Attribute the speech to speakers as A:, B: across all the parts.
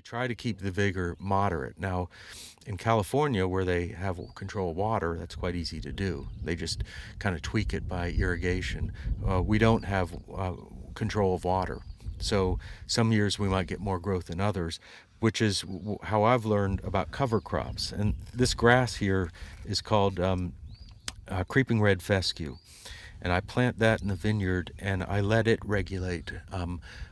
A: We try to keep the vigor moderate. Now, in California, where they have control of water, that's quite easy to do. They just kind of tweak it by irrigation. We don't have control of water. So some years we might get more growth than others, which is how I've learned about cover crops. And this grass here is called creeping red fescue. And I plant that in the vineyard and I let it regulate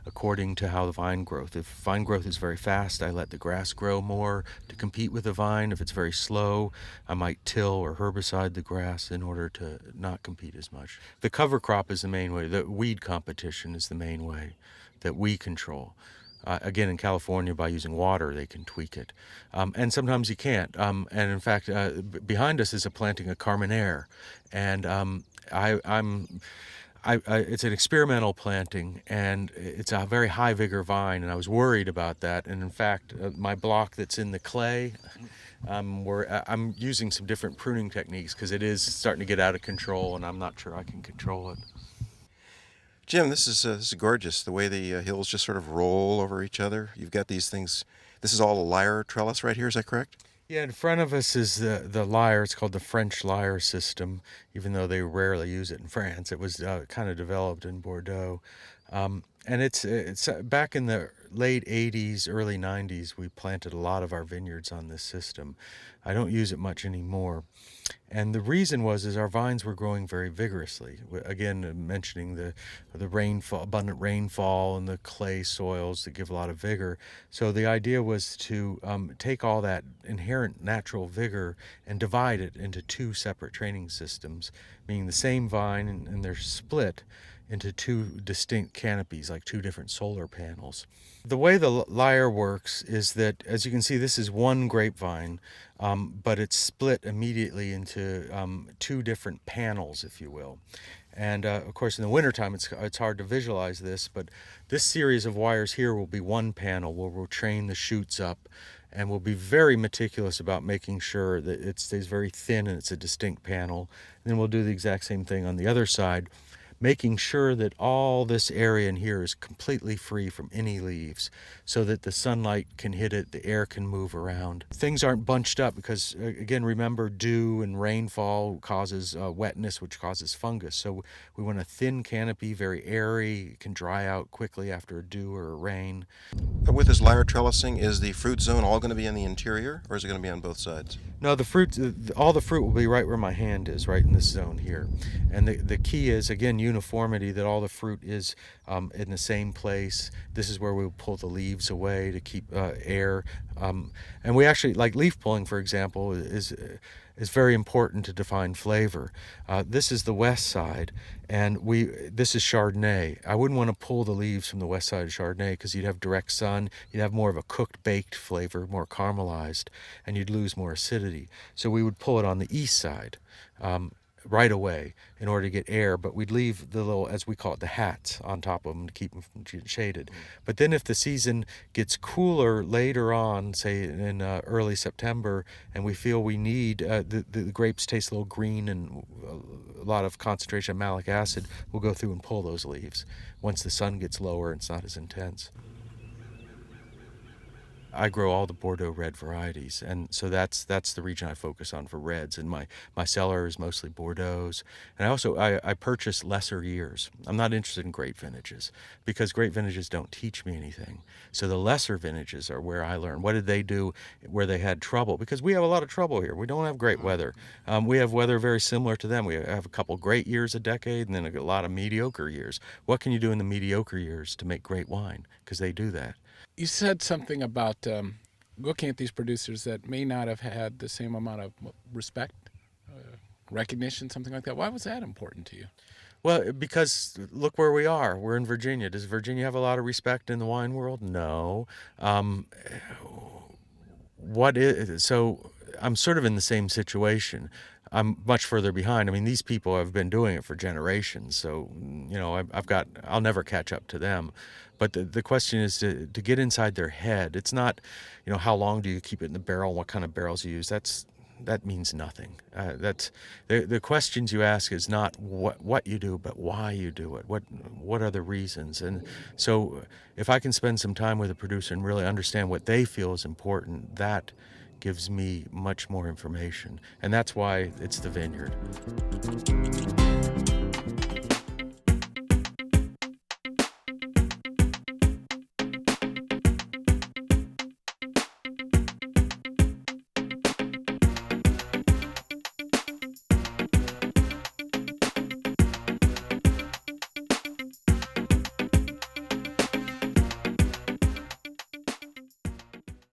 A: according to how the vine growth. If vine growth is very fast, I let the grass grow more to compete with the vine. If it's very slow, I might till or herbicide the grass in order to not compete as much. The cover crop is the main way. The weed competition is the main way that we control. Again, in California, by using water, they can tweak it. And sometimes you can't. And in fact, behind us is a planting of Carmenere. And it's an experimental planting, and it's a very high vigor vine, and I was worried about that. And in fact, my block that's in the clay, I'm using some different pruning techniques because it is starting to get out of control, and I'm not sure I can control it.
B: Jim, this is gorgeous. The way the hills just sort of roll over each other. You've got these things. This is all a lyre trellis right here. Is that correct?
A: Yeah, in front of us is the lyre. It's called the French lyre system, even though they rarely use it in France. It was kind of developed in Bordeaux. And it's back in the late 80s, early 90s, we planted a lot of our vineyards on this system. I don't use it much anymore. And the reason is our vines were growing very vigorously. Again, mentioning the rainfall, abundant rainfall and the clay soils that give a lot of vigor. So the idea was to take all that inherent natural vigor and divide it into two separate training systems, meaning the same vine, and they're split into two distinct canopies, like two different solar panels. The way the lyre works is that, as you can see, this is one grapevine, but it's split immediately into two different panels, if you will. And of course, in the wintertime, it's hard to visualize this, but this series of wires here will be one panel where we'll train the shoots up, and we'll be very meticulous about making sure that it stays very thin and it's a distinct panel. And then we'll do the exact same thing on the other side, making sure that all this area in here is completely free from any leaves so that the sunlight can hit it, the air can move around. Things aren't bunched up because, again, remember, dew and rainfall causes wetness, which causes fungus. So we want a thin canopy, very airy, can dry out quickly after a dew or a rain.
B: With this lyre trellising, is the fruit zone all going to be in the interior, or is it going to be on both sides?
A: No, all the fruit will be right where my hand is, right in this zone here. And the key is, again, uniformity, that all the fruit is in the same place. This is where we'll pull the leaves away to keep air. And we actually, like leaf pulling, for example, is very important to define flavor. This is the west side, and this is Chardonnay. I wouldn't want to pull the leaves from the west side of Chardonnay because you'd have direct sun, you'd have more of a cooked, baked flavor, more caramelized, and you'd lose more acidity. So we would pull it on the east side right away in order to get air, but we'd leave the little, as we call it, the hats on top of them to keep them from getting shaded. But then if the season gets cooler later on, say in early September, and we feel we need, the grapes taste a little green and a lot of concentration of malic acid, we'll go through and pull those leaves. Once the sun gets lower, it's not as intense. I grow all the Bordeaux red varieties, and so that's the region I focus on for reds. And my cellar is mostly Bordeaux's. And I purchase lesser years. I'm not interested in great vintages because great vintages don't teach me anything. So the lesser vintages are where I learn. What did they do where they had trouble? Because we have a lot of trouble here. We don't have great weather. We have weather very similar to them. We have a couple great years a decade and then a lot of mediocre years. What can you do in the mediocre years to make great wine? Because they do that.
C: You said something about looking at these producers that may not have had the same amount of respect, recognition, something like that. Why was that important to you?
A: Well, because look where we are. We're in Virginia. Does Virginia have a lot of respect in the wine world? No. So I'm sort of in the same situation. I'm much further behind. I mean, these people have been doing it for generations. So, I'll never catch up to them. But the question is to get inside their head. It's not, how long do you keep it in the barrel and what kind of barrels you use. That's that means nothing. That's the questions you ask is not what you do, but why you do it. What are the reasons? And so, if I can spend some time with a producer and really understand what they feel is important, that gives me much more information, and that's why it's the Vineyard.